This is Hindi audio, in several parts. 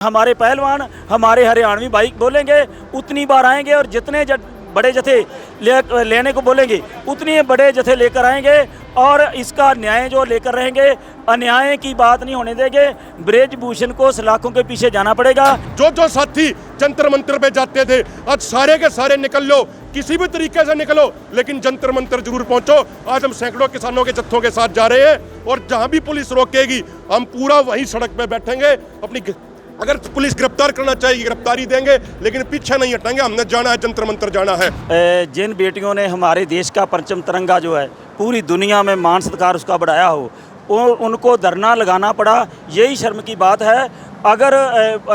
हमारे पहलवान हमारे हरियाणवी बाइक बोलेंगे उतनी बार आएंगे और जितने बड़े जत्थे लेने को बोलेंगे उतने बड़े जत्थे लेकर आएंगे और इसका न्याय जो लेकर रहेंगे। अन्याय की बात नहीं होने देंगे। ब्रजभूषण को सलाखों के पीछे जाना पड़ेगा। जो साथी जंतर मंतर पे जाते थे आज सारे के सारे निकल लो, किसी भी तरीके से निकलो, लेकिन जंतर मंतर जरूर पहुंचो। आज हम सैकड़ों किसानों के जत्थों के साथ जा रहे हैं और जहां भी पुलिस रोकेगी हम पूरा वहीं सड़क पे बैठेंगे। अपनी अगर पुलिस गिरफ्तार करना चाहेगी गिरफ्तारी देंगे, लेकिन पीछे नहीं हटेंगे। हमने जाना है, जंतर मंतर जाना है। जिन बेटियों ने हमारे देश का परचम तिरंगा जो है पूरी दुनिया में मान सत्कार उसका बढ़ाया हो, उनको धरना लगाना पड़ा, यही शर्म की बात है। अगर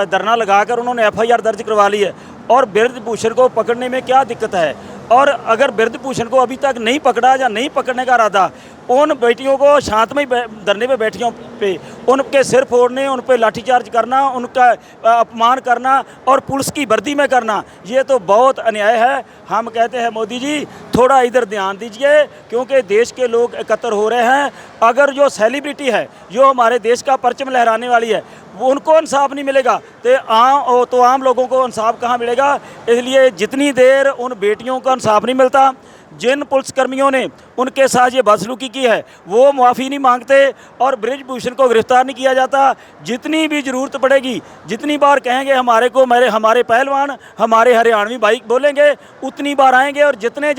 धरना लगाकर उन्होंने FIR दर्ज करवा ली है और ब्रजभूषण को पकड़ने में क्या दिक्कत है, और अगर ब्रजभूषण को अभी तक नहीं पकड़ा या नहीं पकड़ने का इरादा, उन बेटियों को शांतमय धरने पे बैठियों पे उनके सिर फोड़ने, उन पे लाठीचार्ज करना, उनका अपमान करना और पुलिस की वर्दी में करना, ये तो बहुत अन्याय है। हम कहते हैं मोदी जी थोड़ा इधर ध्यान दीजिए, क्योंकि देश के लोग एकत्र हो रहे हैं। अगर जो सेलिब्रिटी है जो हमारे देश का परचम लहराने वाली है वो उनको इंसाफ नहीं मिलेगा तो आम लोगों को इंसाफ कहाँ मिलेगा। इसलिए जितनी देर उन बेटियों का इंसाफ नहीं मिलता, जिन पुलिसकर्मियों ने उनके साथ ये बदसलूकी की है वो माफ़ी नहीं मांगते और ब्रजभूषण को गिरफ्तार नहीं किया जाता, जितनी भी ज़रूरत पड़ेगी, जितनी बार कहेंगे हमारे पहलवान हमारे हरियाणवी बाइक बोलेंगे उतनी बार आएंगे और जितने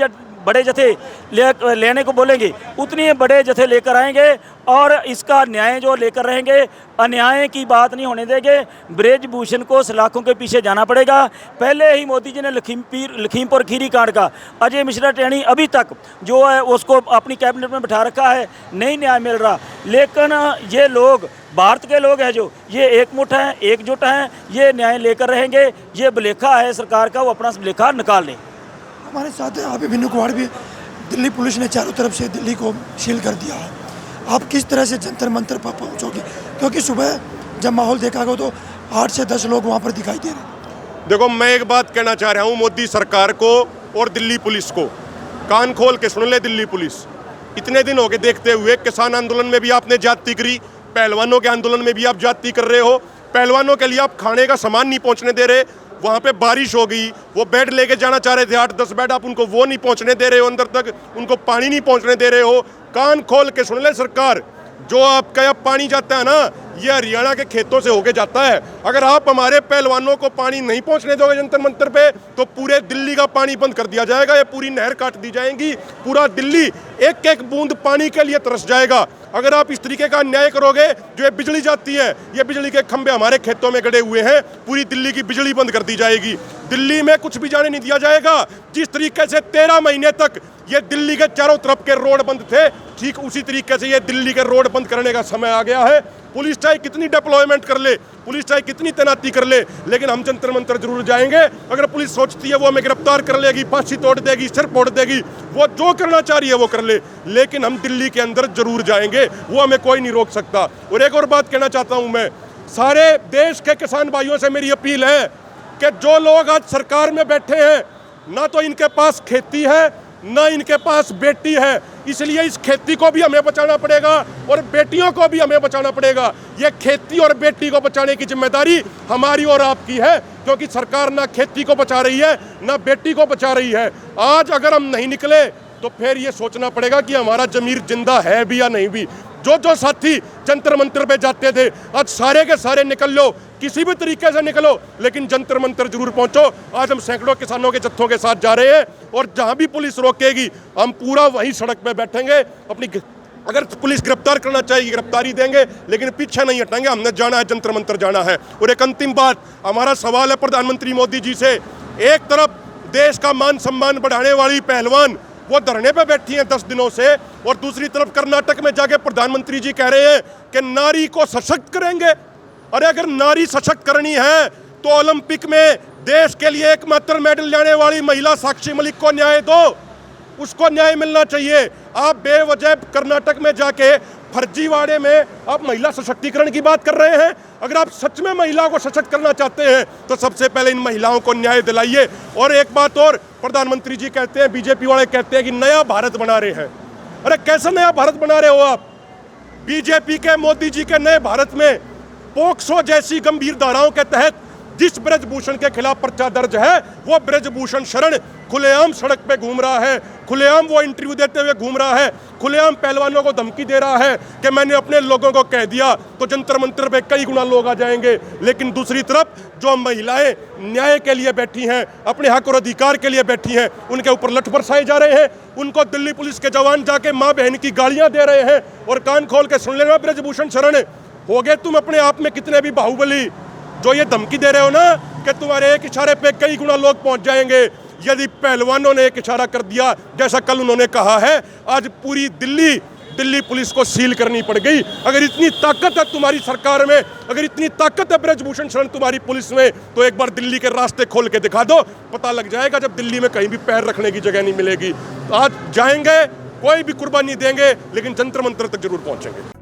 बड़े जत्थे लेने को बोलेंगे उतने बड़े जत्थे लेकर आएंगे और इसका न्याय जो लेकर रहेंगे। अन्याय की बात नहीं होने देंगे। ब्रजभूषण को सलाखों के पीछे जाना पड़ेगा। पहले ही मोदी जी ने लखीमपुर खीरी कांड का अजय मिश्रा टेणी अभी तक जो है उसको अपनी कैबिनेट में बिठा रखा है, नहीं न्याय मिल रहा। लेकिन ये लोग भारत के लोग हैं जो ये एकमुठ हैं, एकजुट हैं, ये न्याय लेकर रहेंगे। ये भुलेखा है सरकार का, वो अपना भुलेखा निकाल लें। हमारे साथ हैं अभी बिन्नू कुमार भी। दिल्ली पुलिस ने चारों तरफ से दिल्ली को सील कर दिया है। आप किस तरह से जंतर मंतर पर पहुंचोगे, क्योंकि सुबह जब माहौल देखा गया तो 8 से 10 लोग वहां पर दिखाई दे रहे हैं। देखो, मैं एक बात कहना चाह रहा हूँ मोदी सरकार को और दिल्ली पुलिस को, कान खोल के सुन ले दिल्ली पुलिस। इतने दिन हो गए देखते हुए, किसान आंदोलन में भी आपने ज्यादती करी, पहलवानों के आंदोलन में भी आप ज्यादती कर रहे हो। पहलवानों के लिए आप खाने का सामान नहीं पहुंचने दे रहे। वहाँ पे बारिश हो गई, वो बेड लेके जाना चाह रहे थे 8-10 बेड, आप उनको वो नहीं पहुँचने दे रहे हो अंदर तक, उनको पानी नहीं पहुँचने दे रहे हो। कान खोल के सुन ले सरकार, जो आपका यहाँ पानी जाता है ना, ये हरियाणा के खेतों से होके जाता है। अगर आप हमारे पहलवानों को पानी नहीं पहुँचने दोगे जंतर मंतर पे तो पूरे दिल्ली का पानी बंद कर दिया जाएगा, ये पूरी नहर काट दी जाएगी, पूरा दिल्ली एक एक बूंद पानी के लिए तरस जाएगा। अगर आप इस तरीके का अन्याय करोगे, जो ये बिजली जाती है, ये बिजली के खंभे हमारे खेतों में गड़े हुए हैं, पूरी दिल्ली की बिजली बंद कर दी जाएगी। दिल्ली में कुछ भी जाने नहीं दिया जाएगा। जिस तरीके से 13 महीने तक ये दिल्ली के चारों तरफ के रोड बंद थे, ठीक उसी तरीके से ये दिल्ली के रोड बंद करने का समय आ गया है। पुलिस चाहे कितनी डिप्लॉयमेंट कर ले, पुलिस चाहे कितनी तैनाती कर ले, लेकिन हम जंतर मंतर जरूर जाएंगे। अगर पुलिस सोचती है वो हमें गिरफ्तार कर लेगी, फांसी तोड़ देगी, सिर फोड़ देगी, वो जो करना चाह रही है वो कर ले, लेकिन हम दिल्ली के अंदर जरूर जाएंगे, वो हमें कोई नहीं रोक सकता। और एक और बात कहना चाहता हूं मैं, सारे देश के किसान भाइयों से मेरी अपील है कि जो लोग आज सरकार में बैठे हैं, ना तो इनके पास खेती है ना इनके पास बेटी है, इसलिए इस खेती को भी हमें बचाना पड़ेगा और बेटियों को भी हमें बचाना पड़ेगा। ये खेती और बेटी को बचाने की जिम्मेदारी हमारी और आपकी है, क्योंकि सरकार ना खेती को बचा रही है ना बेटी को बचा रही है। आज अगर हम नहीं निकले तो फिर ये सोचना पड़ेगा कि हमारा जमीर जिंदा है भी या नहीं भी। जो साथी जंतर मंतर पे जाते थे आज सारे के सारे निकल लो, किसी भी तरीके से निकलो, लेकिन जंतर मंतर जरूर पहुंचो। आज हम सैकड़ों किसानों के जत्थों के साथ जा रहे हैं और जहां भी पुलिस रोकेगी हम पूरा वहीं सड़क पे बैठेंगे। अपनी अगर पुलिस गिरफ्तार करना चाहेगी गिरफ्तारी देंगे, लेकिन पीछे नहीं हटेंगे। हमने जाना है, जंतर मंतर जाना है। और एक अंतिम बात, हमारा सवाल है प्रधानमंत्री मोदी जी से। एक तरफ देश का मान सम्मान बढ़ाने वाली पहलवान वो धरने पे बैठी हैं 10 दिनों से, और दूसरी तरफ कर्नाटक में जाके प्रधानमंत्री जी कह रहे हैं कि नारी को सशक्त करेंगे। अरे अगर नारी सशक्त करनी है तो ओलंपिक में देश के लिए एकमात्र मेडल लाने वाली महिला साक्षी मलिक को न्याय दो, उसको न्याय मिलना चाहिए। आप बेवजह कर्नाटक में जाके फर्जीवाड़े में आप महिला सशक्तिकरण की बात कर रहे हैं। अगर आप सच में महिला को सशक्त करना चाहते हैं तो सबसे पहले इन महिलाओं को न्याय दिलाइए। और एक बात और, प्रधानमंत्री जी कहते हैं, बीजेपी वाले कहते हैं कि नया भारत बना रहे हैं। अरे कैसा नया भारत बना रहे हो आप? बीजेपी के मोदी जी के नए भारत में पोक्सो जैसी गंभीर धाराओं के तहत जिस ब्रजभूषण के खिलाफ पर्चा दर्ज है, वो ब्रजभूषण शरण खुलेआम सड़क पे घूम रहा है, खुलेआम वो इंटरव्यू देते हुए घूम रहा है, खुलेआम पहलवानों को धमकी दे रहा है कि मैंने अपने लोगों को कह दिया तो जंतर मंतर पे कई गुना लोग आ जाएंगे। लेकिन दूसरी तरफ जो महिलाएं न्याय के लिए बैठी हैं, अपने हक और अधिकार के लिए बैठी हैं, उनके ऊपर लठ बरसाए जा रहे हैं। उनको दिल्ली पुलिस के जवान जाके माँ बहन की गालियां दे रहे हैं। और कान खोल के सुन लेना ब्रजभूषण शरण, हो गए तुम अपने आप में कितने भी बाहुबली, जो ये धमकी दे रहे हो ना कि तुम्हारे एक इशारे पे कई गुना लोग पहुंच जाएंगे। यदि पहलवानों ने एक इशारा कर दिया, जैसा कल उन्होंने कहा है, आज पूरी दिल्ली पुलिस को सील करनी पड़ गई। अगर इतनी ताकत है तुम्हारी सरकार में, अगर इतनी ताकत है ब्रजभूषण शरण तुम्हारी पुलिस में, तो एक बार दिल्ली के रास्ते खोल के दिखा दो, पता लग जाएगा। जब दिल्ली में कहीं भी पैर रखने की जगह नहीं मिलेगी, आज जाएंगे, कोई भी कुर्बानी देंगे, लेकिन जंतर मंतर तक जरूर पहुंचेंगे।